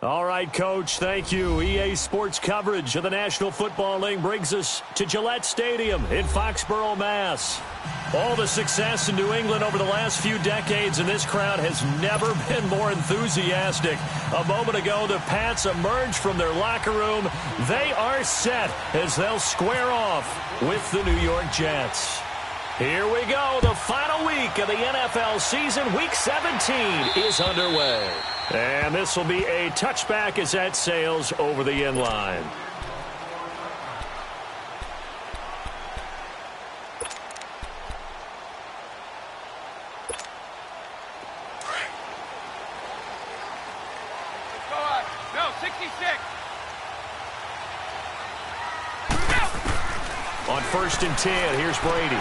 All right, Coach, thank you. EA Sports coverage of the National Football League brings us to Gillette Stadium in Foxborough, Mass. All the success in New England over the last few decades, and this crowd has never been more enthusiastic. A moment ago, the Pats emerged from their locker room. They are set as they'll square off with the New York Jets. Here we go. The final week of the NFL season. Week 17 is underway. And this will be a touchback as that sails over the end line. No, 66. On 1st and 10, here's Brady.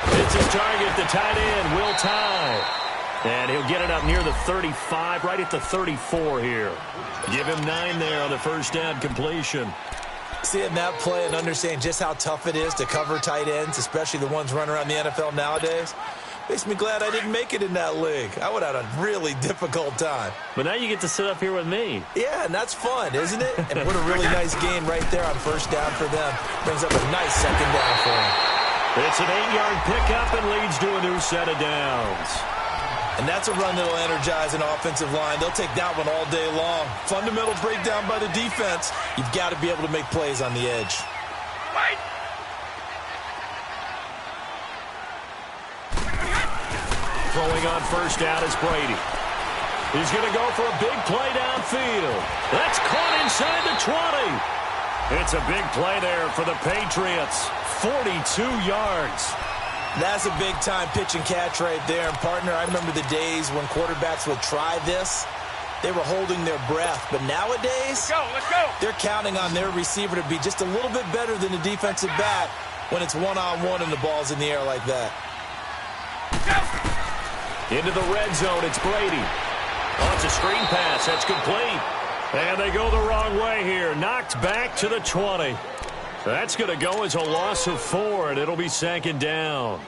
It's his target, the tight end, Will Tye. And he'll get it up near the 35, right at the 34 here. Give him 9 there on the first down completion. Seeing that play and understanding just how tough it is to cover tight ends, especially the ones running around the NFL nowadays, makes me glad I didn't make it in that league. I would have had a really difficult time. But now you get to sit up here with me. Yeah, and that's fun, isn't it? And what a really nice gain right there on first down for them. Brings up a nice second down for them. It's an 8-yard pickup and leads to a new set of downs. And that's a run that will energize an offensive line. They'll take that one all day long. Fundamental breakdown by the defense. You've got to be able to make plays on the edge. Wait. Throwing on first down is Brady. He's going to go for a big play downfield. That's caught inside the 20. It's a big play there for the Patriots. 42 yards. That's a big-time pitch and catch right there. And, partner, I remember the days when quarterbacks would try this. They were holding their breath. But nowadays, Let's go. they're counting on their receiver to be just a little bit better than the defensive back when it's one-on-one and the ball's in the air like that. Into the red zone, it's Brady. Oh, it's a screen pass. That's complete. And they go the wrong way here. Knocked back to the 20. That's going to go as a loss of 4, and it'll be second down.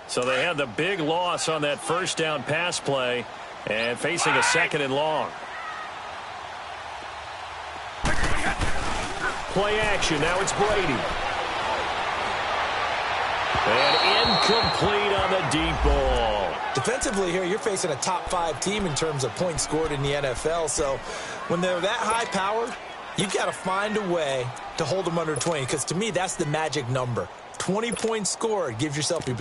So they had the big loss on that first down pass play and facing a second and long. Play action. Now it's Brady. And incomplete on the deep ball. Defensively here, you're facing a top-5 team in terms of points scored in the NFL. So when they're that high-powered, you've got to find a way to hold them under 20. Because to me, that's the magic number. 20 points scored, you give yourself your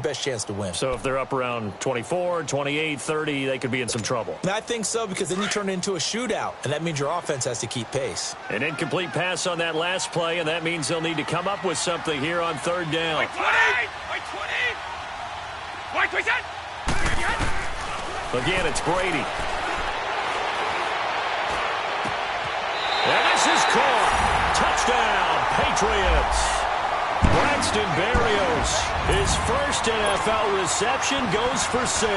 best chance to win. So if they're up around 24, 28, 30, they could be in some trouble. And I think so, because then you turn it into a shootout, and that means your offense has to keep pace. An incomplete pass on that last play, and that means they'll need to come up with something here on third down. Wait, 20. Wait, 20. Again, it's Brady. And this is caught. Touchdown, Patriots. Braxton Berrios, his first NFL reception, goes for 6.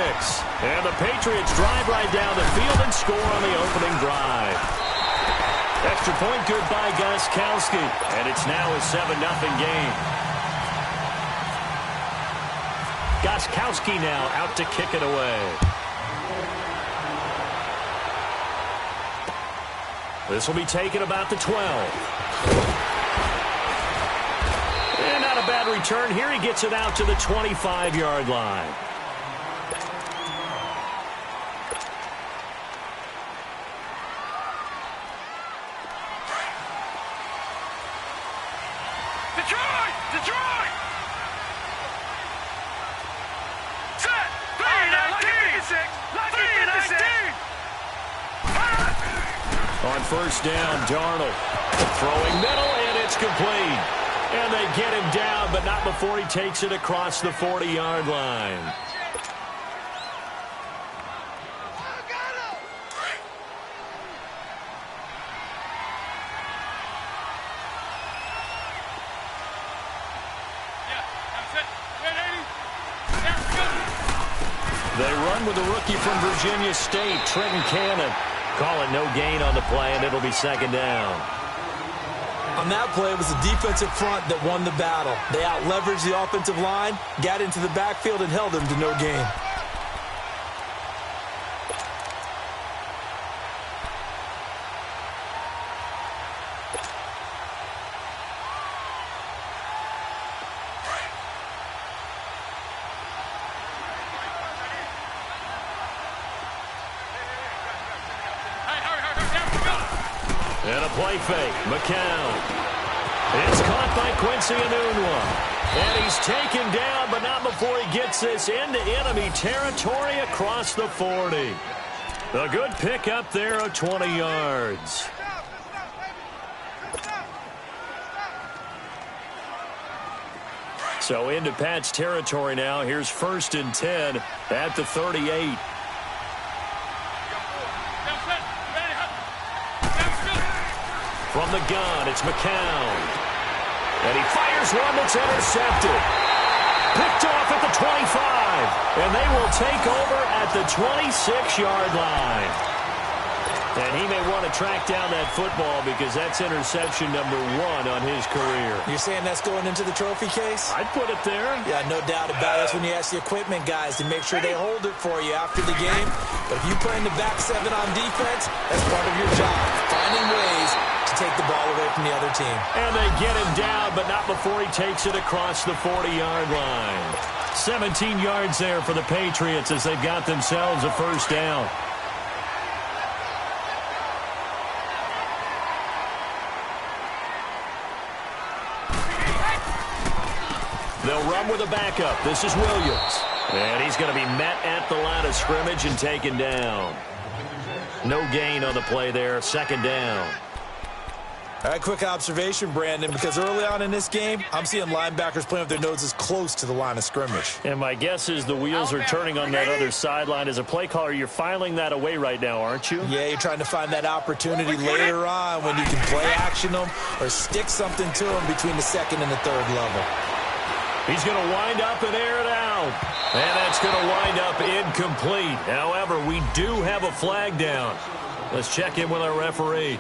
And the Patriots drive right down the field and score on the opening drive. Extra point good by Gostkowski, and it's now a 7-0 game. Gostkowski now out to kick it away. This will be taken about the 12. And not a bad return here. He gets it out to the 25-yard line. Detroit! Set! 3-19! On first down, Darnold throwing middle, and it's complete. And they get him down, but not before he takes it across the 40-yard line. They run with the rookie from Virginia State, Trenton Cannon. Call it no gain on the play, and it'll be second down. On that play, it was the defensive front that won the battle. They out-leveraged the offensive line, got into the backfield, and held them to no gain. And a play fake. McCown. It's caught by Quincy Enunwa. And he's taken down, but not before he gets this into enemy territory across the 40. A good pick up there of 20 yards. So into Pat's territory now. Here's 1st and 10 at the 38. From the gun, it's McCown. And he fires one that's intercepted. Picked off at the 25. And they will take over at the 26-yard line. And he may want to track down that football because that's interception number 1 on his career. You're saying that's going into the trophy case? I'd put it there. Yeah, no doubt about it. That's when you ask the equipment guys to make sure they hold it for you after the game. But if you play in the back 7 on defense, that's part of your job. Finding ways to take the ball away from the other team. And they get him down, but not before he takes it across the 40-yard line. 17 yards there for the Patriots as they've got themselves a first down. They'll run with a backup. This is Williams. And he's going to be met at the line of scrimmage and taken down. No gain on the play there. 2nd down. All right, quick observation, Brandon, because early on in this game, I'm seeing linebackers playing with their noses close to the line of scrimmage. And my guess is the wheels are turning on that other sideline. As a play caller, you're filing that away right now, aren't you? Yeah, you're trying to find that opportunity later on when you can play action them or stick something to them between the 2nd and the 3rd level. He's going to wind up and air it out. And that's going to wind up incomplete. However, we do have a flag down. Let's check in with our referee.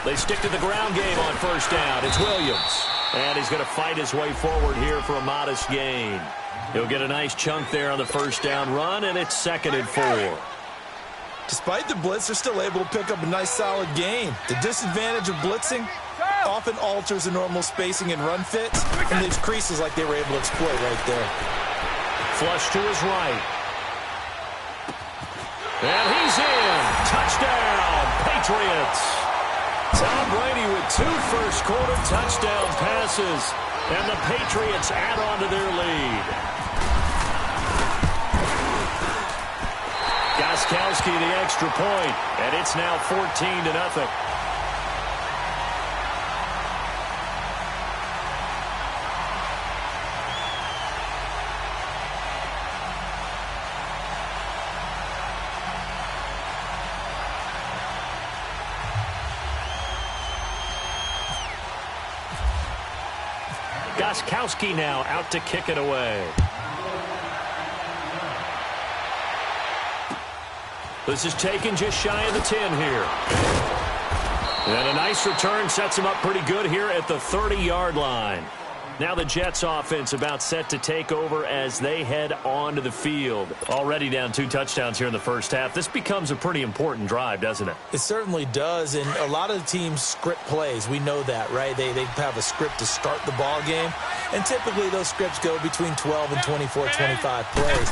They stick to the ground game on 1st down. It's Williams. And he's going to fight his way forward here for a modest gain. He'll get a nice chunk there on the 1st down run, and it's 2nd and 4. Despite the blitz, they're still able to pick up a nice solid gain. The disadvantage of blitzing often alters the normal spacing and run fits, and leaves creases like they were able to exploit right there. Flush to his right. And he's in. Touchdown, Patriots. Tom Brady with 2 first-quarter touchdown passes, and the Patriots add on to their lead. Gostkowski the extra point, and it's now 14-0. Gostkowski now out to kick it away. This is taken just shy of the 10 here. And a nice return sets him up pretty good here at the 30-yard line. Now the Jets offense about set to take over as they head onto the field. Already down 2 touchdowns here in the first half. This becomes a pretty important drive, doesn't it? It certainly does, and a lot of the teams script plays. We know that, right? They have a script to start the ball game, and typically those scripts go between 12 and 24, 25 plays.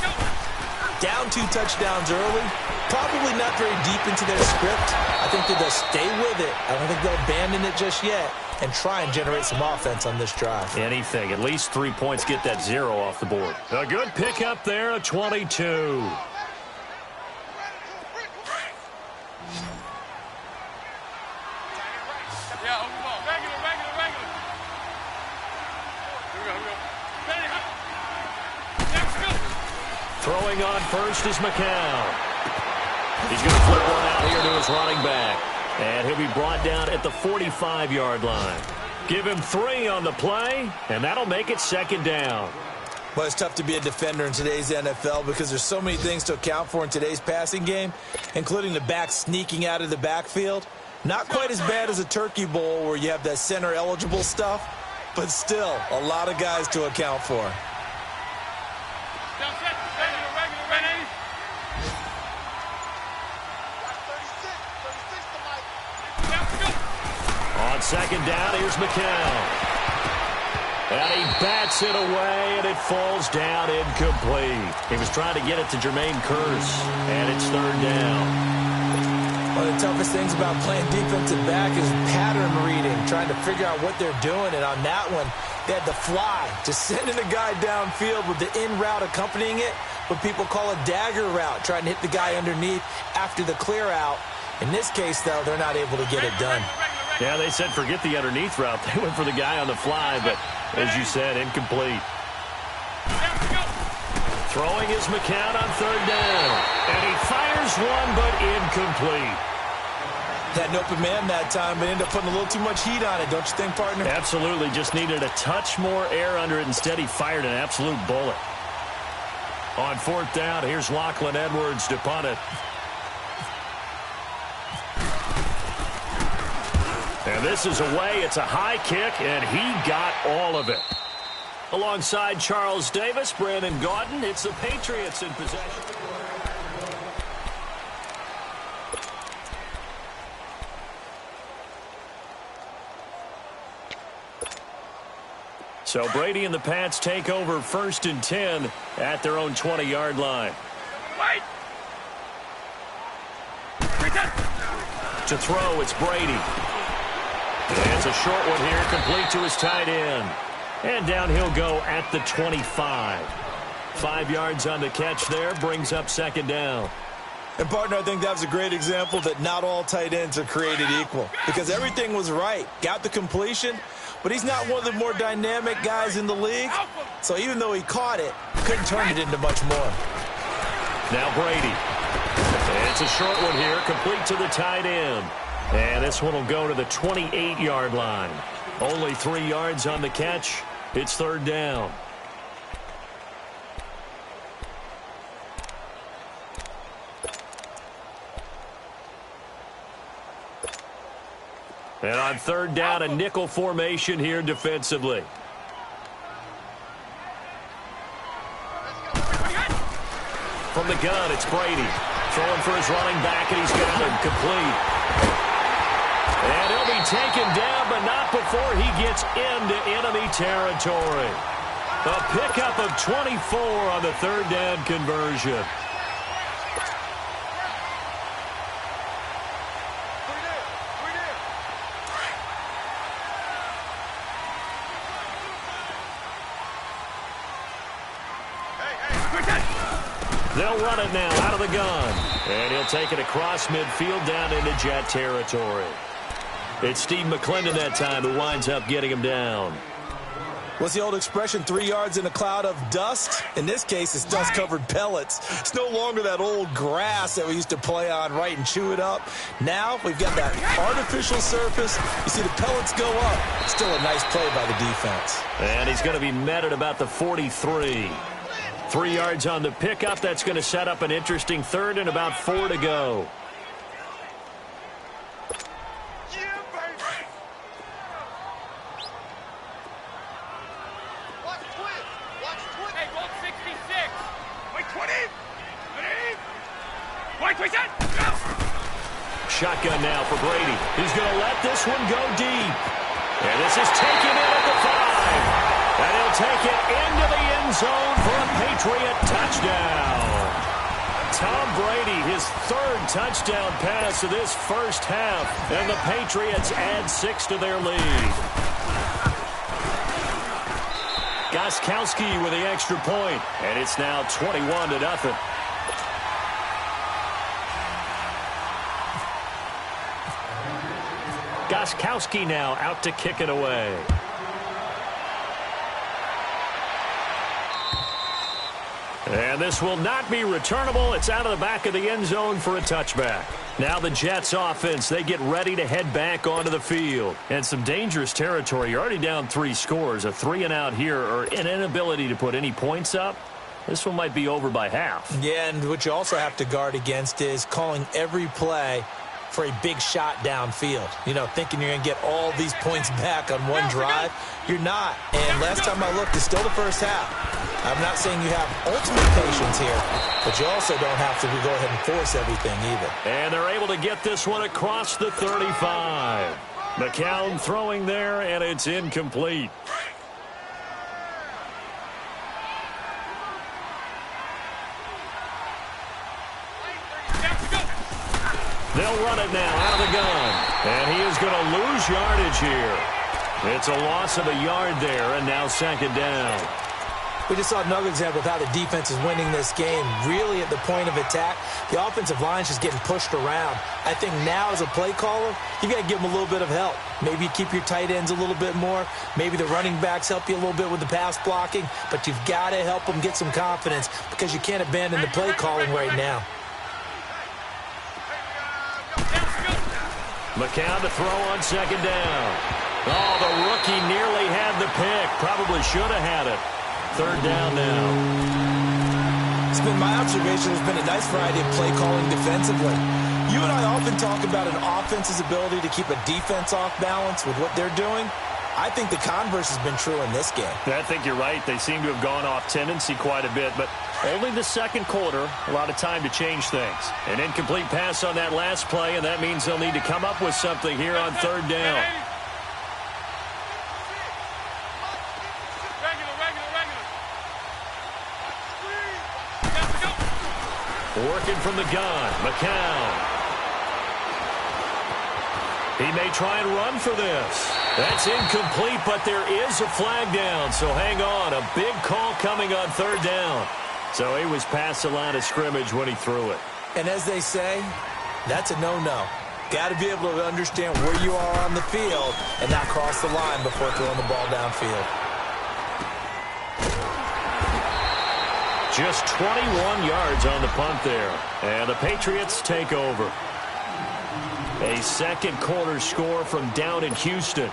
Down 2 touchdowns early, probably not very deep into their script. I think that they'll stay with it. I don't think they'll abandon it just yet and try and generate some offense on this drive. Anything. At least 3 points, get that 0 off the board. A good pickup there at 22. Throwing on first is McCown. He's going to flip one out here to his running back. And he'll be brought down at the 45-yard line. Give him 3 on the play, and that'll make it second down. Well, it's tough to be a defender in today's NFL because there's so many things to account for in today's passing game, including the back sneaking out of the backfield. Not quite as bad as a Turkey Bowl where you have that center-eligible stuff, but still a lot of guys to account for. On second down, here's McCown. And he bats it away, and it falls down incomplete. He was trying to get it to Jermaine Kearse, and it's third down. One of the toughest things about playing defensive back is pattern reading, trying to figure out what they're doing. And on that one, they had the fly, just sending a guy downfield with the in route accompanying it, what people call a dagger route, trying to hit the guy underneath after the clear out. In this case, though, they're not able to get it done. Yeah, they said forget the underneath route. They went for the guy on the fly, but as you said, incomplete. Throwing is McCown on third down. And he fires one, but incomplete. Had an open man that time, but ended up putting a little too much heat on it, don't you think, partner? Absolutely. Just needed a touch more air under it. Instead, he fired an absolute bullet. On fourth down, here's Lachlan Edwards to punt it. And this is away. It's a high kick, and he got all of it. Alongside Charles Davis, Brandon Gaudin, it's the Patriots in possession. So Brady and the Pats take over 1st and 10 at their own 20-yard line. Wait! To throw, it's Brady. And it's a short one here, complete to his tight end. And down he'll go at the 25. 5 yards on the catch there, brings up second down. And, partner, I think that was a great example that not all tight ends are created equal. Because everything was right. Got the completion, but he's not one of the more dynamic guys in the league. So even though he caught it, couldn't turn it into much more. Now Brady. And it's a short one here, complete to the tight end. And this one will go to the 28-yard line. Only 3 yards on the catch. It's third down. And on third down, a nickel formation here defensively. From the gun, it's Brady. Throwing for his running back, and he's got him complete. And he'll be taken down, but not before he gets into enemy territory. A pickup of 24 on the third down conversion. They'll run it now out of the gun. And he'll take it across midfield down into Jet territory. It's Steve McClendon that time who winds up getting him down. What's the old expression, 3 yards in a cloud of dust? In this case, it's dust-covered pellets. It's no longer that old grass that we used to play on, right, and chew it up. Now we've got that artificial surface. You see the pellets go up. Still a nice play by the defense. And he's going to be met at about the 43. 3 yards on the pickup. That's going to set up an interesting third and about 4 to go. Shotgun now for Brady. He's going to let this one go deep. And this is taken in at the 5. And he'll take it into the end zone for a Patriot touchdown. Tom Brady, his 3rd touchdown pass of this first half. And the Patriots add 6 to their lead. Gostkowski with the extra point. And it's now 21-0. Gostkowski now out to kick it away. And this will not be returnable. It's out of the back of the end zone for a touchback. Now the Jets offense, they get ready to head back onto the field. And some dangerous territory. You're already down 3 scores. A 3-and-out here or an inability to put any points up. This one might be over by half. Yeah, and what you also have to guard against is calling every play for a big shot downfield. You know, thinking you're going to get all these points back on one drive. You're not. And last time I looked, it's still the first half. I'm not saying you have ultimate patience here, but you also don't have to go ahead and force everything either. And they're able to get this one across the 35. McCown throwing there, and it's incomplete. They'll run it now out of the gun. And he is going to lose yardage here. It's a loss of a yard there, and now second down. We just saw another example of how the defense is winning this game. Really at the point of attack, the offensive line is just getting pushed around. I think now as a play caller, you got to give them a little bit of help. Maybe you keep your tight ends a little bit more. Maybe the running backs help you a little bit with the pass blocking. But you've got to help them get some confidence because you can't abandon the play calling right now. McCown to throw on second down. Oh, the rookie nearly had the pick. Probably should have had it. Third down now. It's been my observation there's been a nice variety of play calling defensively. You and I often talk about an offense's ability to keep a defense off balance with what they're doing. I think the converse has been true in this game. I think you're right. They seem to have gone off tendency quite a bit, but only the second quarter, a lot of time to change things. An incomplete pass on that last play, and that means they'll need to come up with something here on third down. Working from the gun, McCown. He may try and run for this. That's incomplete, but there is a flag down, so hang on. A big call coming on third down. So he was past the line of scrimmage when he threw it. And as they say, that's a no-no. Got to be able to understand where you are on the field and not cross the line before throwing the ball downfield. Just 21 yards on the punt there. And the Patriots take over. A second quarter score from down in Houston.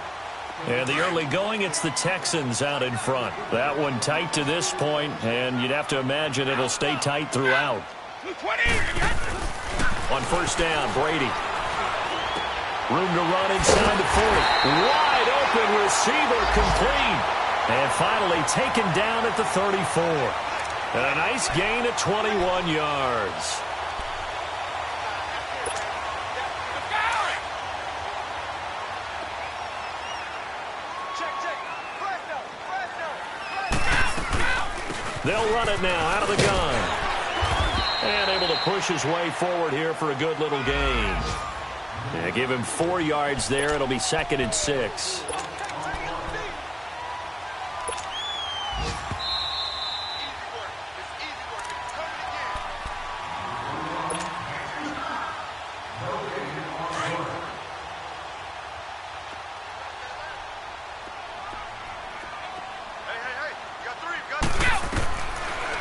And the early going, it's the Texans out in front. That one tight to this point, and you'd have to imagine it'll stay tight throughout. On first down, Brady. Room to run inside the 40. Wide open receiver complete. And finally taken down at the 34. And a nice gain of 21 yards. They'll run it now out of the gun. And able to push his way forward here for a good little gain. Yeah, give him 4 yards there. It'll be 2nd and 6.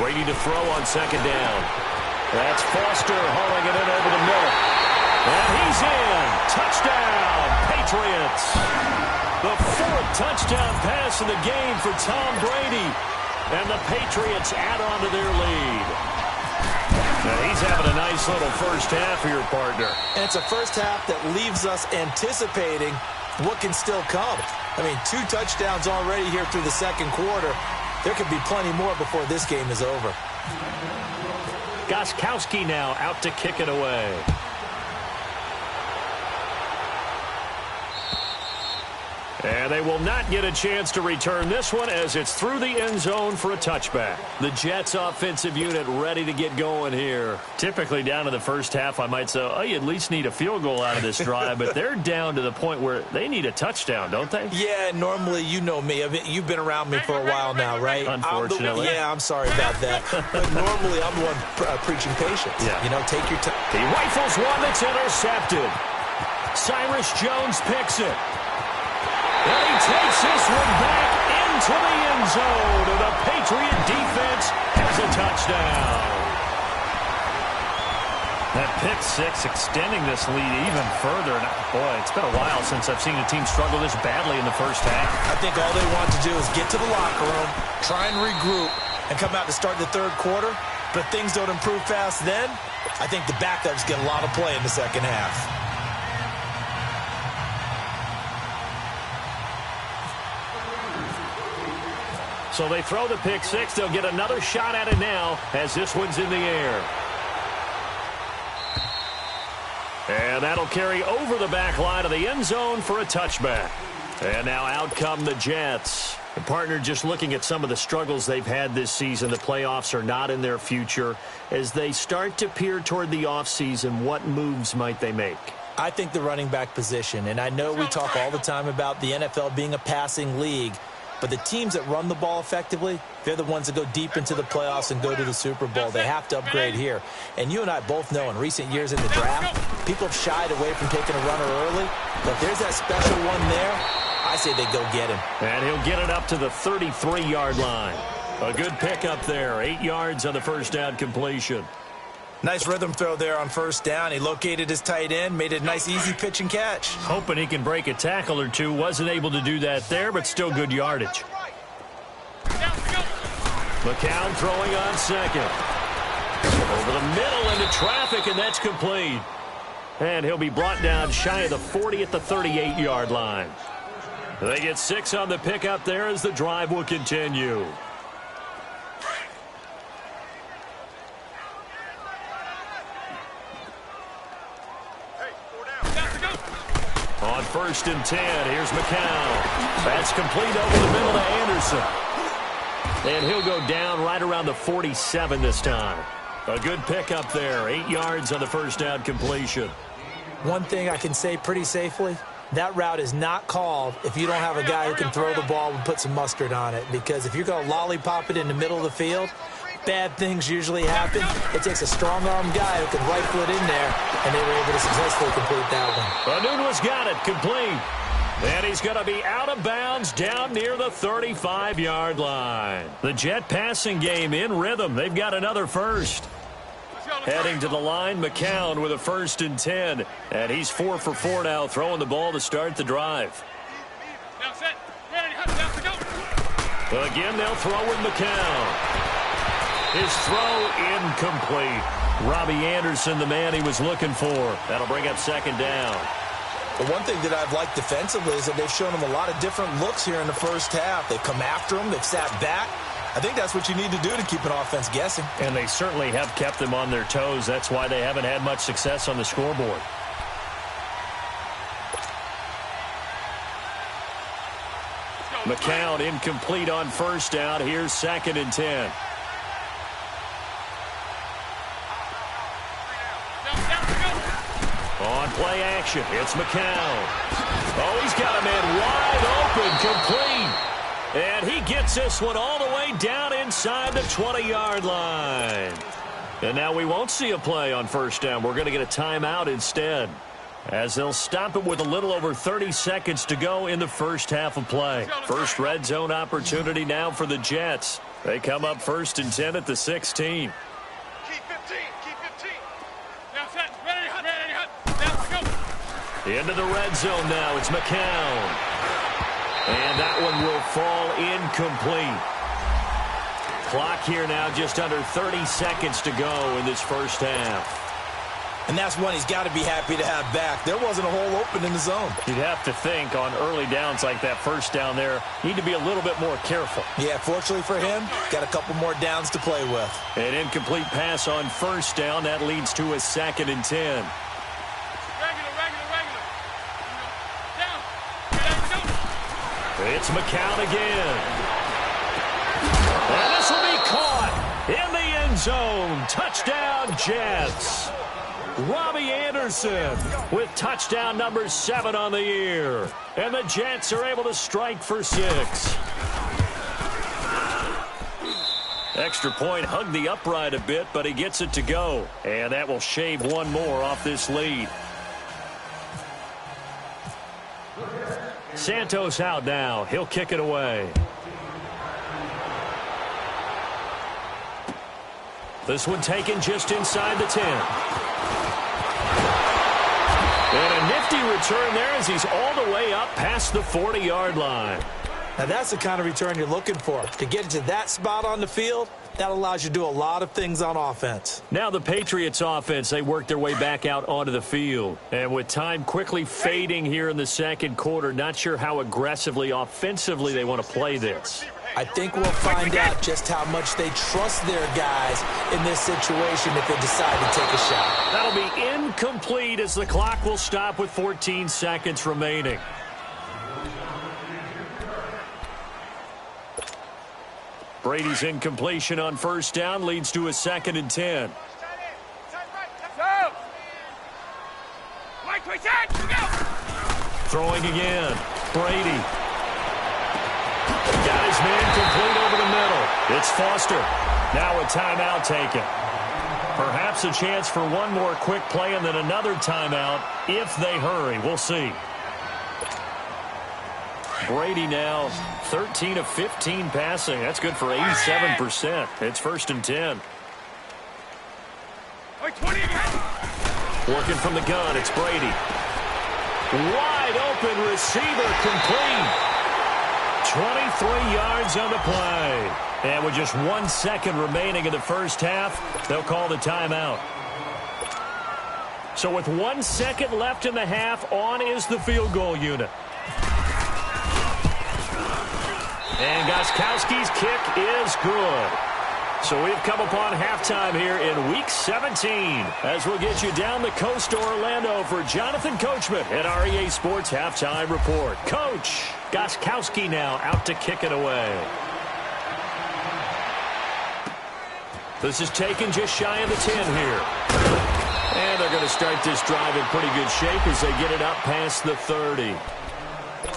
Brady to throw on second down. That's Foster hauling it in over the middle. And he's in. Touchdown, Patriots. The 4th touchdown pass in the game for Tom Brady. And the Patriots add on to their lead. Now he's having a nice little first half here, partner. And it's a first half that leaves us anticipating what can still come. I mean, 2 touchdowns already here through the second quarter. There could be plenty more before this game is over. Gostkowski now out to kick it away. And they will not get a chance to return this one as it's through the end zone for a touchback. The Jets offensive unit ready to get going here. Typically down to the first half, I might say, oh, you at least need a field goal out of this drive, but they're down to the point where they need a touchdown, don't they? Yeah, normally, you know me. I mean, you've been around me for a while now, right? Unfortunately. I'm sorry about that. But normally, I'm the one preaching patience. Yeah. You know, take your time. He rifles one that's intercepted. Cyrus Jones picks it. And he takes this one back into the end zone, and the Patriot defense has a touchdown. That pick six extending this lead even further. And boy, it's been a while since I've seen a team struggle this badly in the first half. I think all they want to do is get to the locker room, try and regroup, and come out to start the third quarter. But if things don't improve fast then, I think the backups get a lot of play in the second half. So they throw the pick six. They'll get another shot at it now as this one's in the air. And that'll carry over the back line of the end zone for a touchback. And now out come the Jets. The partner, just looking at some of the struggles they've had this season, the playoffs are not in their future. As they start to peer toward the offseason, what moves might they make? I think the running back position, and I know we talk all the time about the NFL being a passing league, but the teams that run the ball effectively, they're the ones that go deep into the playoffs and go to the Super Bowl. They have to upgrade here. And you and I both know in recent years in the draft, people have shied away from taking a runner early. But if there's that special one there, I say they go get him. And he'll get it up to the 33-yard line. A good pickup there. 8 yards on the first down completion. Nice rhythm throw there on first down. He located his tight end, made it a nice, easy pitch and catch. Hoping he can break a tackle or two. Wasn't able to do that there, but still good yardage. McCown throwing on second. Over the middle into traffic, and that's complete. And he'll be brought down shy of the 40 at the 38-yard line. They get 6 on the pickup there as the drive will continue. On first and 10, here's McCown. That's complete over the middle to Anderson. And he'll go down right around the 47 this time. A good pickup there. 8 yards on the first down completion. One thing I can say pretty safely, that route is not called if you don't have a guy who can throw the ball and put some mustard on it. Because if you're going to lollipop it in the middle of the field, bad things usually happen. It takes a strong-arm guy who can rifle it in there, and they were able to successfully complete that one. Anunwa's got it, complete. And he's going to be out of bounds down near the 35-yard line. The Jet passing game in rhythm. They've got another first. Heading to the line, McCown with a first and 10. And he's 4 for 4 now, throwing the ball to start the drive. Again, they'll throw with McCown. His throw incomplete. Robbie Anderson, the man he was looking for. That'll bring up second down. The one thing that I've liked defensively is that they've shown him a lot of different looks here in the first half. They've come after him. They've sat back. I think that's what you need to do to keep an offense guessing. And they certainly have kept them on their toes. That's why they haven't had much success on the scoreboard. McCown incomplete on first down. Here's second and 10. On play action, it's McCown. Oh, he's got a man wide open, complete. And he gets this one all the way down inside the 20-yard line. And now we won't see a play on first down. We're going to get a timeout instead, as they'll stop it with a little over 30 seconds to go in the first half of play. First red zone opportunity now for the Jets. They come up first and 10 at the 16. Into the red zone now. It's McCown. And that one will fall incomplete. Clock here now just under 30 seconds to go in this first half. And that's one he's got to be happy to have back. There wasn't a hole open in the zone. You'd have to think on early downs like that first down there, need to be a little bit more careful. Yeah, fortunately for him, got a couple more downs to play with. An incomplete pass on first down. That leads to a second and 10. It's McCown again. And this will be caught in the end zone. Touchdown, Jets. Robbie Anderson with touchdown number 7 on the year. And the Jets are able to strike for 6. Extra point hugged the upright a bit, but he gets it to go. And that will shave one more off this lead. Santos out now. He'll kick it away. This one taken just inside the 10. And a nifty return there as he's all the way up past the 40-yard line. Now that's the kind of return you're looking for. To get into that spot on the field, that allows you to do a lot of things on offense. Now the Patriots offense, they work their way back out onto the field. And with time quickly fading here in the second quarter, not sure how aggressively, offensively they want to play this. I think we'll find out just how much they trust their guys in this situation if they decide to take a shot. That'll be incomplete as the clock will stop with 14 seconds remaining. Brady's incompletion on first down leads to a 2nd and 10. Throwing again. Brady. Got his man complete over the middle. It's Foster. Now a timeout taken. Perhaps a chance for one more quick play and then another timeout if they hurry. We'll see. Brady now 13 of 15 passing. That's good for 87%. It's 1st and 10. Working from the gun, it's Brady. Wide open receiver complete. 23 yards on the play. And with just 1 second remaining in the first half, they'll call the timeout. So with 1 second left in the half, on is the field goal unit. And Gostkowski's kick is good. So we've come upon halftime here in Week 17 as we'll get you down the coast to Orlando for Jonathan Coachman at our EA Sports Halftime Report. Coach, Gostkowski now out to kick it away. This is taken just shy of the 10 here. And they're going to start this drive in pretty good shape as they get it up past the 30.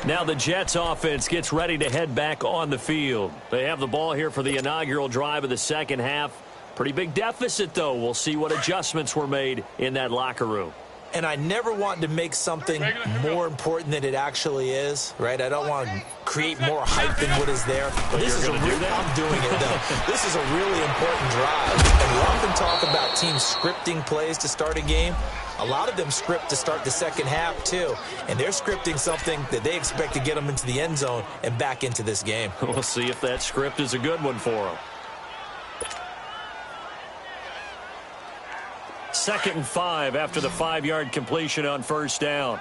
Now the Jets offense gets ready to head back on the field. They have the ball here for the inaugural drive of the second half. Pretty big deficit, though. We'll see what adjustments were made in that locker room. And I never want to make something more important than it actually is, right? I don't want to create more hype than what is there. But this is I'm doing it, though. This is a really important drive. And we often talk about teams scripting plays to start a game. A lot of them script to start the second half, too. And they're scripting something that they expect to get them into the end zone and back into this game. We'll see if that script is a good one for them. 2nd and 5 after the 5-yard completion on first down.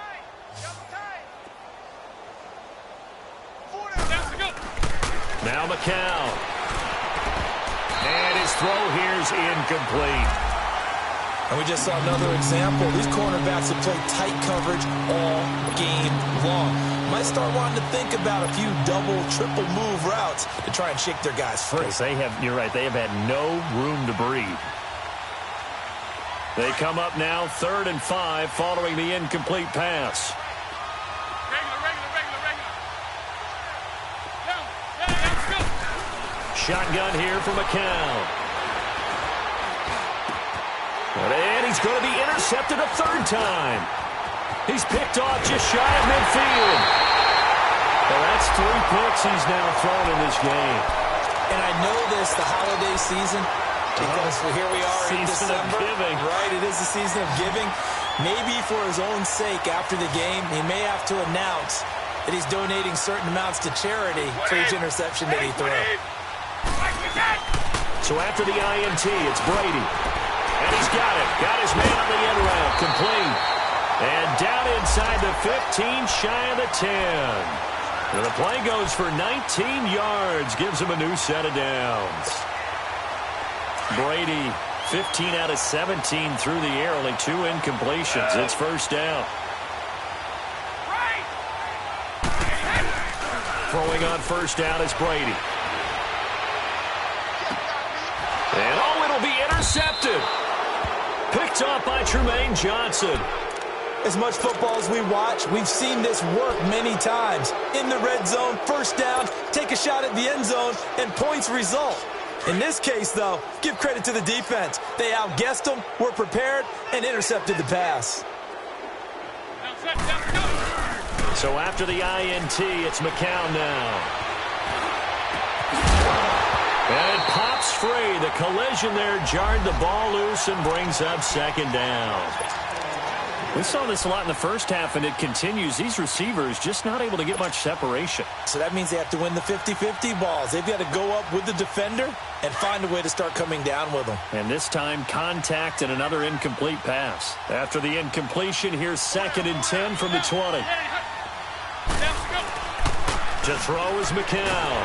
Now McCown. And his throw here's incomplete. And we just saw another example. These cornerbacks have played tight coverage all game long. Might start wanting to think about a few double, triple move routes to try and shake their guys free. You're right, they have had no room to breathe. They come up now 3rd and 5 following the incomplete pass. Shotgun here for McCown. And he's going to be intercepted a 3rd time. He's picked off just shy of midfield. Well, that's 3 picks he's now thrown in this game. And I know this, the holiday season, because here we are in December. Giving. Right, it is the season of giving. Maybe for his own sake after the game, he may have to announce that he's donating certain amounts to charity for each interception that he throws. So after the INT, it's Brady. And he's got it. Got his man on the end route. Complete. And down inside the 15, shy of the 10. And the play goes for 19 yards. Gives him a new set of downs. Brady, 15 out of 17 through the air. Only 2 incompletions. It's first down. Throwing on first down is Brady. And it'll be intercepted. Picked off by Trumaine Johnson. As much football as we watch, we've seen this work many times. In the red zone, first down, take a shot at the end zone, and points result. In this case, though, give credit to the defense. They outguessed them, were prepared, and intercepted the pass. So after the INT, it's McCown now. And it pops free. The collision there jarred the ball loose and brings up second down. We saw this a lot in the first half, and it continues. These receivers just not able to get much separation. So that means they have to win the 50-50 balls. They've got to go up with the defender and find a way to start coming down with them. And this time, contact and another incomplete pass. After the incompletion, here's 2nd and 10 from the 20. To throw is McCown.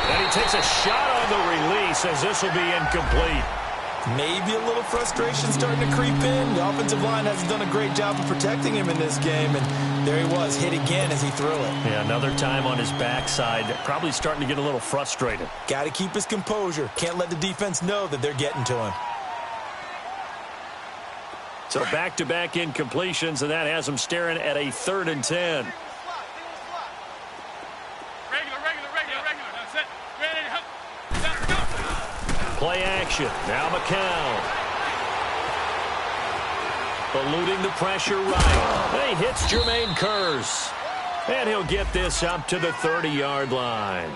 And he takes a shot on the release as this will be incomplete. Maybe a little frustration starting to creep in. The offensive line hasn't done a great job of protecting him in this game, and there he was, hit again as he threw it. Yeah, another time on his backside, probably starting to get a little frustrated. Got to keep his composure. Can't let the defense know that they're getting to him. So back-to-back incompletions, and that has him staring at a 3rd and 10. Play action. Now McCown. Eluding the pressure right. He hits Jermaine Kearse. And he'll get this up to the 30-yard line.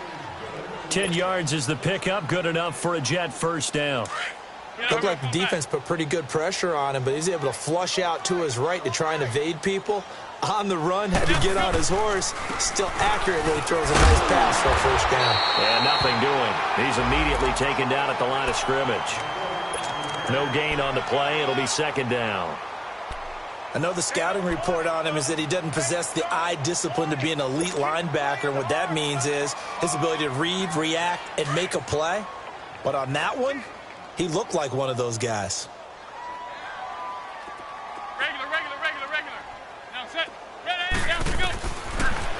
10 yards is the pickup. Good enough for a Jet first down. Looked like the defense put pretty good pressure on him, but he's able to flush out to his right to try and evade people. On the run, had to get on his horse. Still accurate when he throws a nice pass for a first down. And nothing doing. He's immediately taken down at the line of scrimmage. No gain on the play. It'll be 2nd down. I know the scouting report on him is that he doesn't possess the eye discipline to be an elite linebacker. And what that means is his ability to read, react, and make a play. But on that one, he looked like one of those guys.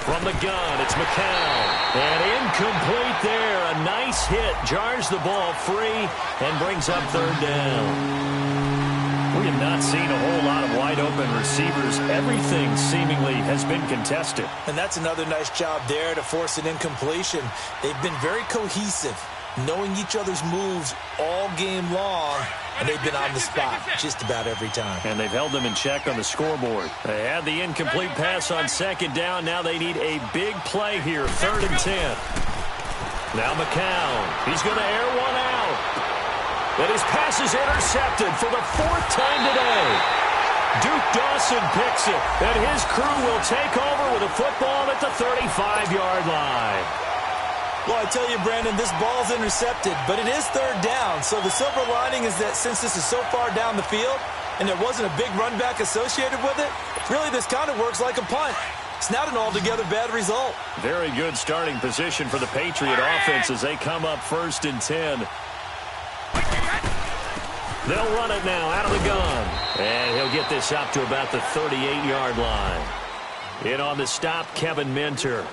From the gun, it's McCown. And incomplete there. A nice hit. Jars the ball free and brings up 3rd down. We have not seen a whole lot of wide-open receivers. Everything seemingly has been contested. And that's another nice job there to force an incompletion. They've been very cohesive, knowing each other's moves all game long, and they've been on the spot just about every time. And they've held them in check on the scoreboard. They had the incomplete pass on 2nd down. Now they need a big play here, 3rd and 10. Now McCown. He's going to air one out. And his pass is intercepted for the 4th time today. Duke Dawson picks it, and his crew will take over with a football at the 35-yard line. Well, I tell you, Brandon, this ball's intercepted, but it is 3rd down. So the silver lining is that since this is so far down the field and there wasn't a big run back associated with it, really this kind of works like a punt. It's not an altogether bad result. Very good starting position for the Patriot offense as they come up 1st and 10. They'll run it now out of the gun. And he'll get this up to about the 38-yard line. In on the stop, Kevin Minter.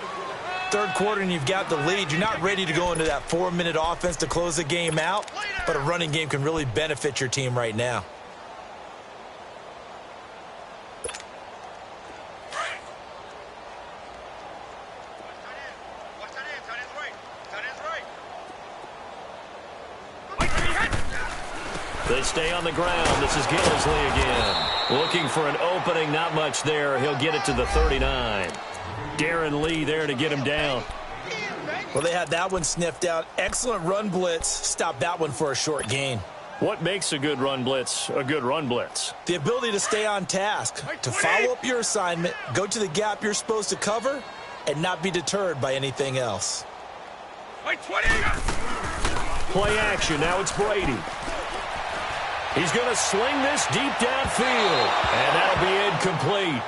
3rd quarter and you've got the lead. You're not ready to go into that 4-minute offense to close the game out, but a running game can really benefit your team right now. They stay on the ground. This is Gillisley again. Looking for an opening, not much there. He'll get it to the 39. Darren Lee there to get him down. Well, they had that one sniffed out. Excellent run blitz. Stopped that one for a short gain. What makes a good run blitz a good run blitz? The ability to stay on task, to follow up your assignment, go to the gap you're supposed to cover, and not be deterred by anything else. Play action. Now it's Brady. He's going to sling this deep downfield, and that'll be incomplete.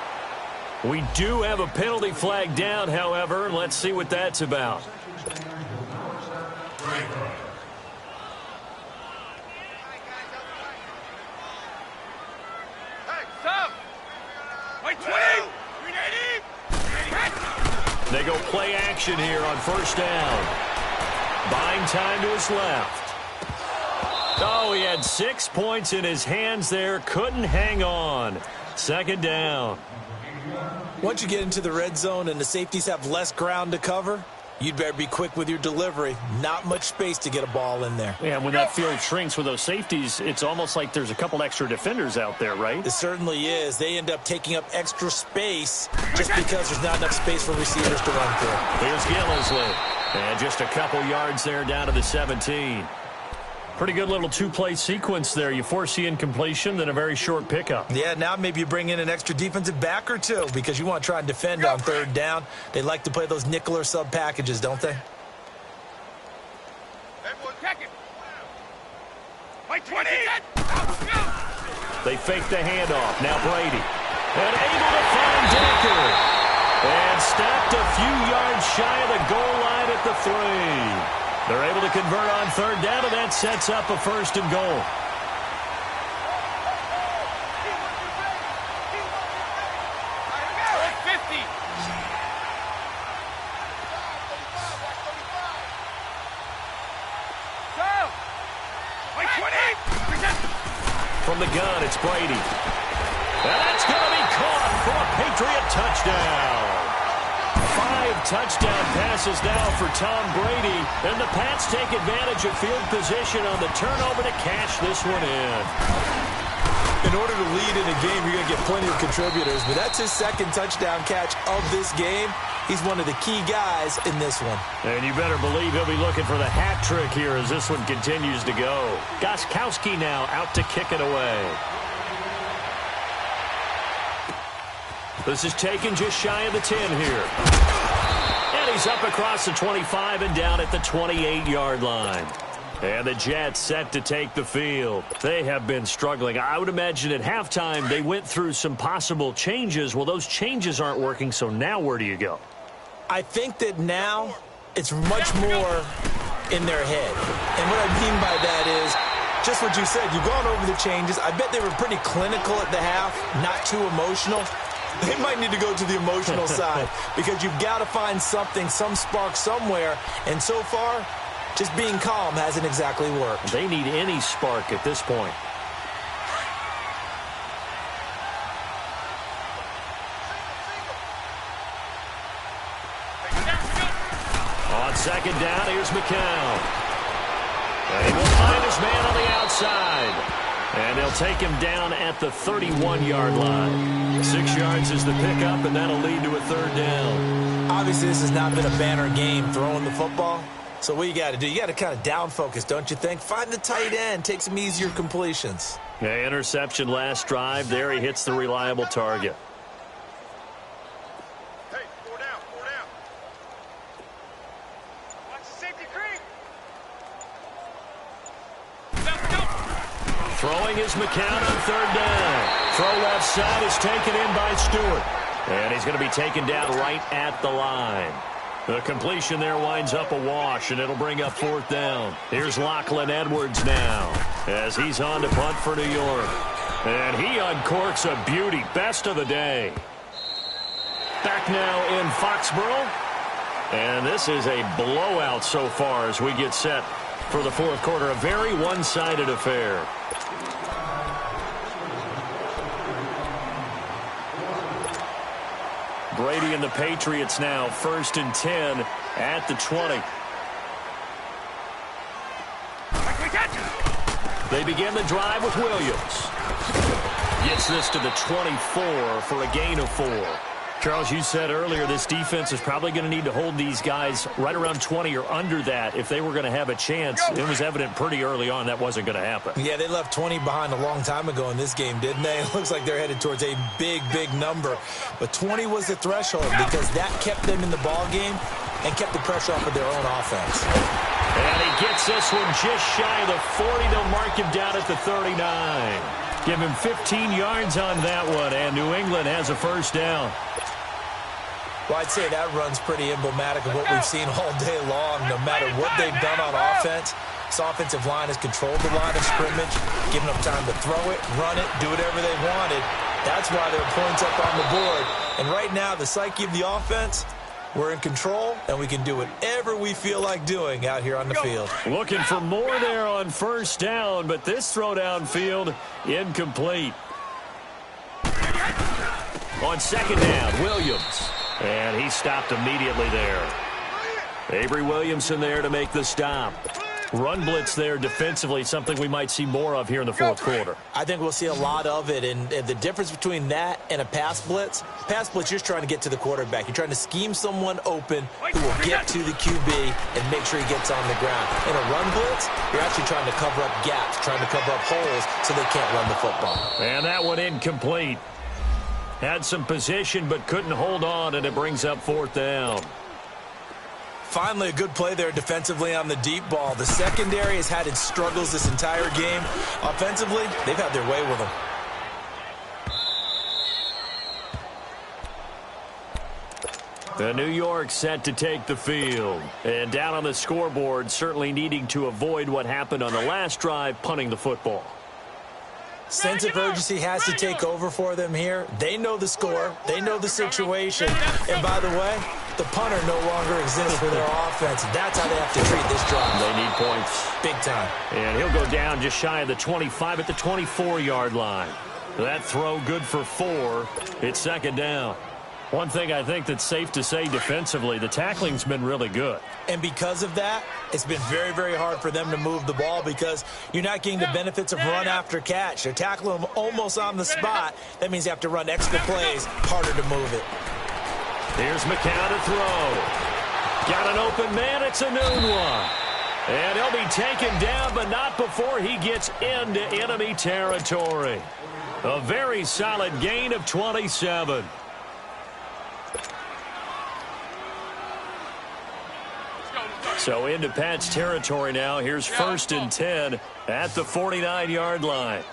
We do have a penalty flag down, however, and let's see what that's about. They go play action here on 1st down. Buying time to his left. Oh, he had 6 points in his hands there. Couldn't hang on. 2nd down. Once you get into the red zone and the safeties have less ground to cover, you'd better be quick with your delivery. Not much space to get a ball in there. Yeah, when that field shrinks with those safeties, it's almost like there's a couple extra defenders out there, right? It certainly is. They end up taking up extra space just because there's not enough space for receivers to run through. Here's Gillisley. And just a couple yards there down to the 17. Pretty good little two-play sequence there. You force the incompletion, then a very short pickup. Yeah, now maybe you bring in an extra defensive back or two because you want to try and defend on third down. They like to play those nickel or sub packages, don't they? Everyone, check it. Wait, 20. They fake the handoff. Now Brady. And able to find Decker. And stopped a few yards shy of the goal line at the 3. They're able to convert on third down, and that sets up a first and goal. From the gun, it's Brady. And that's going to be caught for a Patriot touchdown. 5 touchdown passes now for Tom Brady. And the Pats take advantage of field position on the turnover to cash this one in. In order to lead in a game, you're going to get plenty of contributors. But that's his second touchdown catch of this game. He's one of the key guys in this one. And you better believe he'll be looking for the hat trick here as this one continues to go. Gostkowski now out to kick it away. This is taken just shy of the 10 here. And he's up across the 25 and down at the 28-yard line. And the Jets set to take the field. They have been struggling. I would imagine at halftime they went through some possible changes. Well, those changes aren't working, so now where do you go? I think that now it's much more in their head. And what I mean by that is just what you said. You've gone over the changes. I bet they were pretty clinical at the half, not too emotional. They might need to go to the emotional side because you've got to find something, some spark somewhere. And so far, just being calm hasn't exactly worked. They need any spark at this point. On second down, here's McCown. And he will find his man on the outside. And they'll take him down at the 31-yard line. 6 yards is the pickup, and that'll lead to a third down. Obviously, this has not been a banner game throwing the football. So what you got to do, you got to kind of down focus, don't you think? Find the tight end, take some easier completions. Yeah, interception last drive. There he hits the reliable target. Hey, 4 down, 4 down. Watch the safety creep. Throwing is McCown on third down. Throw left side is taken in by Stewart. And he's going to be taken down right at the line. The completion there winds up a wash, and it'll bring up fourth down. Here's Lachlan Edwards now as he's on to punt for New York. And he uncorks a beauty. Best of the day. Back now in Foxborough. And this is a blowout so far as we get set for the fourth quarter. A very one-sided affair. Brady and the Patriots now 1st and 10 at the 20. They begin the drive with Williams. Gets this to the 24 for a gain of 4. Charles, you said earlier this defense is probably going to need to hold these guys right around 20 or under that if they were going to have a chance. It was evident pretty early on that wasn't going to happen. Yeah, they left 20 behind a long time ago in this game, didn't they? It looks like they're headed towards a big, big number. But 20 was the threshold because that kept them in the ball game and kept the pressure off of their own offense. And he gets this one just shy of the 40. They'll mark him down at the 39. Give him 15 yards on that one, and New England has a first down. Well, I'd say that run's pretty emblematic of what we've seen all day long. No matter what they've done on offense, this offensive line has controlled the line of scrimmage, given them time to throw it, run it, do whatever they wanted. That's why there are points up on the board. And right now, the psyche of the offense, we're in control, and we can do whatever we feel like doing out here on the field. Looking for more there on first down, but this throw downfield, incomplete. On second down, Williams. And he stopped immediately there. Avery Williamson there to make the stop. Run blitz there defensively, something we might see more of here in the fourth quarter. I think we'll see a lot of it, and the difference between that and a pass blitz, you're just trying to get to the quarterback. You're trying to scheme someone open who will get to the QB and make sure he gets on the ground. In a run blitz, you're actually trying to cover up gaps, trying to cover up holes so they can't run the football. And that one incomplete. Had some position but couldn't hold on, and it brings up fourth down. Finally, a good play there defensively on the deep ball. The secondary has had its struggles this entire game. Offensively, they've had their way with them. The New York set to take the field. And down on the scoreboard, certainly needing to avoid what happened on the last drive, punting the football. Sense of urgency has to take over for them here. They know the score. They know the situation. And by the way, the punter no longer exists for their offense. That's how they have to treat this drive. They need points. Big time. And he'll go down just shy of the 25 at the 24-yard line. That throw good for 4. It's second down. One thing I think that's safe to say defensively, the tackling's been really good. And because of that, it's been very, very hard for them to move the ball because you're not getting the benefits of run after catch. They're tackling them almost on the spot. That means you have to run extra plays, harder to move it. Here's McCown to throw. Got an open man. It's a noon one. And he'll be taken down, but not before he gets into enemy territory. A very solid gain of 27. So into Pat's territory now. Here's first and 10 at the 49-yard line.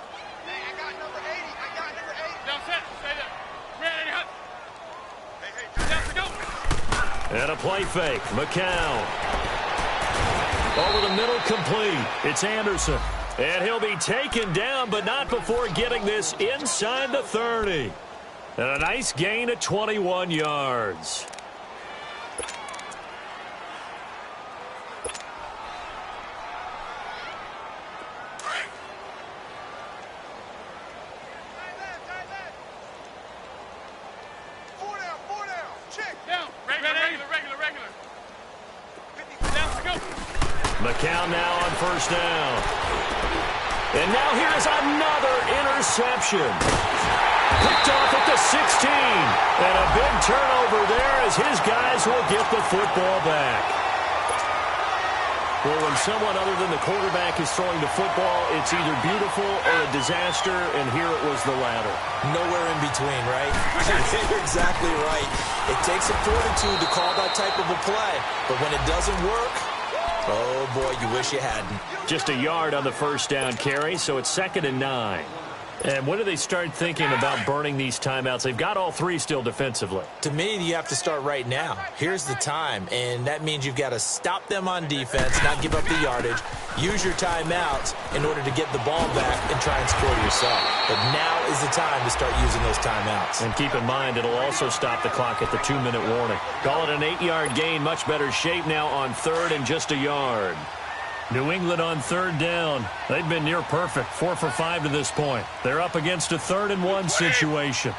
And a play fake. McCown. Over the middle, complete. It's Anderson. And he'll be taken down, but not before getting this inside the 30. And a nice gain of 21 yards. McCown now on first down. And now here's another interception. Picked off at the 16. And a big turnover there as his guys will get the football back. Well, when someone other than the quarterback is throwing the football, it's either beautiful or a disaster, and here it was the latter. Nowhere in between, right? You're exactly right. It takes a fortitude to call that type of a play, but when it doesn't work, oh, boy, you wish you hadn't. Just a yard on the first down carry, so it's 2nd and 9. And when do they start thinking about burning these timeouts? They've got all 3 still defensively. To me, you have to start right now. Here's the time, and that means you've got to stop them on defense, not give up the yardage, use your timeouts in order to get the ball back and try and score yourself. But now is the time to start using those timeouts. And keep in mind, it'll also stop the clock at the 2-minute warning. Call it an 8-yard gain, much better shape now on 3rd and just a yard. New England on 3rd down. They've been near perfect, 4 for 5 to this point. They're up against a 3rd and 1 situation.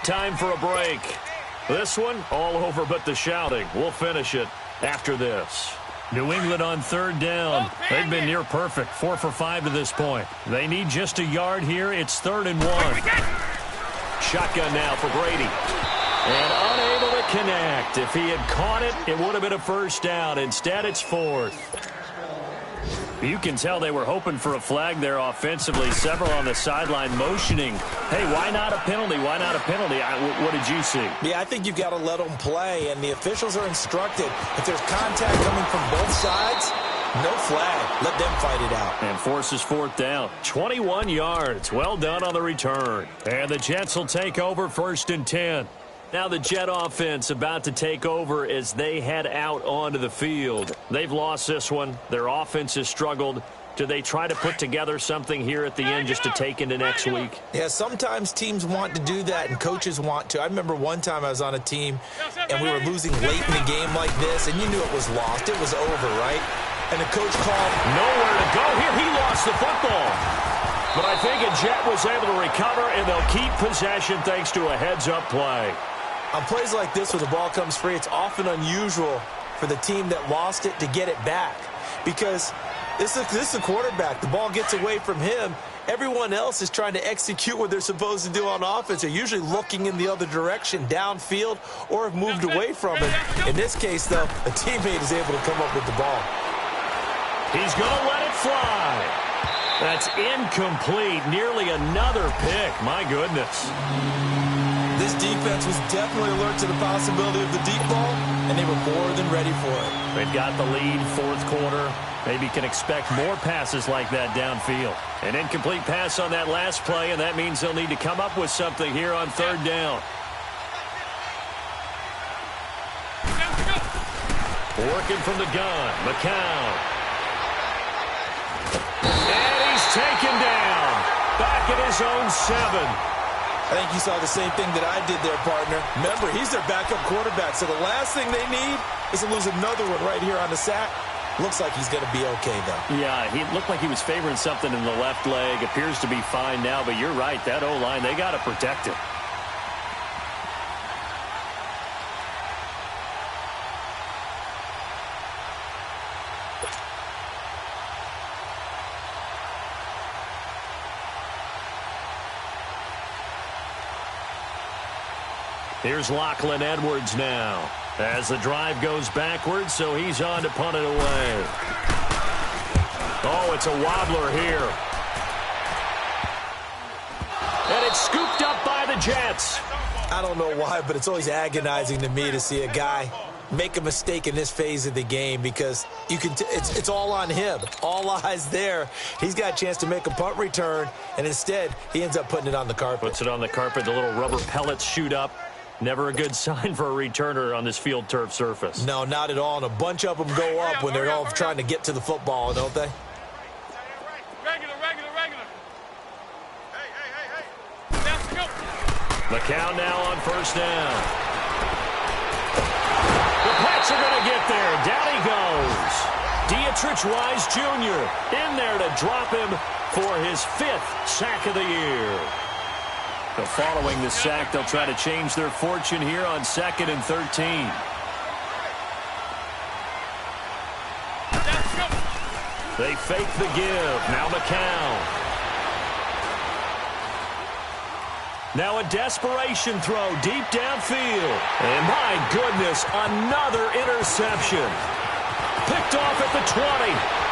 Time for a break. This one, all over but the shouting. We'll finish it after this. New England on 3rd down. They've been near perfect, 4 for 5 to this point. They need just a yard here. It's 3rd and 1. Shotgun now for Brady. And unable to connect. If he had caught it, it would have been a first down. Instead, it's 4th. You can tell they were hoping for a flag there offensively. Several on the sideline motioning. Hey, why not a penalty? Why not a penalty? What did you see? Yeah, I think you've got to let them play, and the officials are instructed. If there's contact coming from both sides, no flag. Let them fight it out. And forces 4th down. 21 yards. Well done on the return. And the Jets will take over 1st and 10. Now the Jet offense about to take over as they head out onto the field. They've lost this one. Their offense has struggled. Do they try to put together something here at the end just to take into next week? Yeah, sometimes teams want to do that and coaches want to. I remember one time I was on a team and we were losing late in the game like this, and you knew it was lost. It was over, right? And the coach called, nowhere to go here. He lost the football. But I think a Jet was able to recover, and they'll keep possession thanks to a heads-up play. On plays like this where the ball comes free, it's often unusual for the team that lost it to get it back. Because this is a quarterback. The ball gets away from him. Everyone else is trying to execute what they're supposed to do on offense. They're usually looking in the other direction, downfield, or have moved away from it. In this case, though, a teammate is able to come up with the ball. He's going to let it fly. That's incomplete. Nearly another pick. My goodness. This defense was definitely alert to the possibility of the deep ball, and they were more than ready for it. They've got the lead, fourth quarter. Maybe can expect more passes like that downfield. An incomplete pass on that last play, and that means they'll need to come up with something here on third down. Working from the gun, McCown. And he's taken down. Back at his own 7. I think you saw the same thing that I did there, partner. Remember, he's their backup quarterback, so the last thing they need is to lose another one right here on the sack. Looks like he's going to be okay, though. Yeah, he looked like he was favoring something in the left leg. Appears to be fine now, but you're right. That O-line, they got to protect it. Here's Lachlan Edwards now as the drive goes backwards, so he's on to punt it away. Oh, it's a wobbler here. And it's scooped up by the Jets. I don't know why, but it's always agonizing to me to see a guy make a mistake in this phase of the game because you can it's all on him. All eyes there. He's got a chance to make a punt return, and instead he ends up putting it on the carpet. Puts it on the carpet. The little rubber pellets shoot up. Never a good sign for a returner on this field turf surface. No, not at all. And a bunch of them go up when they're all trying to get to the football, don't they? Regular. Hey. Let's go. McCown now on first down. The Pats are going to get there. Down he goes. Dietrich Wise Jr. in there to drop him for his 5th sack of the year. So following the sack, they'll try to change their fortune here on 2nd and 13. They fake the give. Now McCown. Now a desperation throw deep downfield. And my goodness, another interception. Picked off at the 20.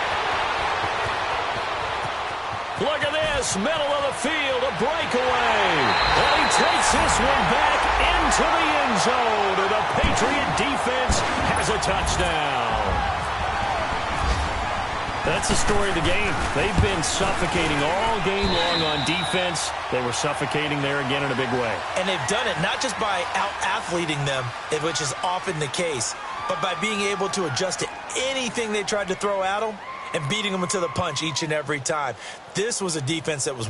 Look at this, middle of the field, a breakaway. And he takes this one back into the end zone. And the Patriot defense has a touchdown. That's the story of the game. They've been suffocating all game long on defense. They were suffocating there again in a big way. And they've done it not just by out-athleting them, which is often the case, but by being able to adjust to anything they tried to throw at them and beating them to the punch each and every time. This was a defense that was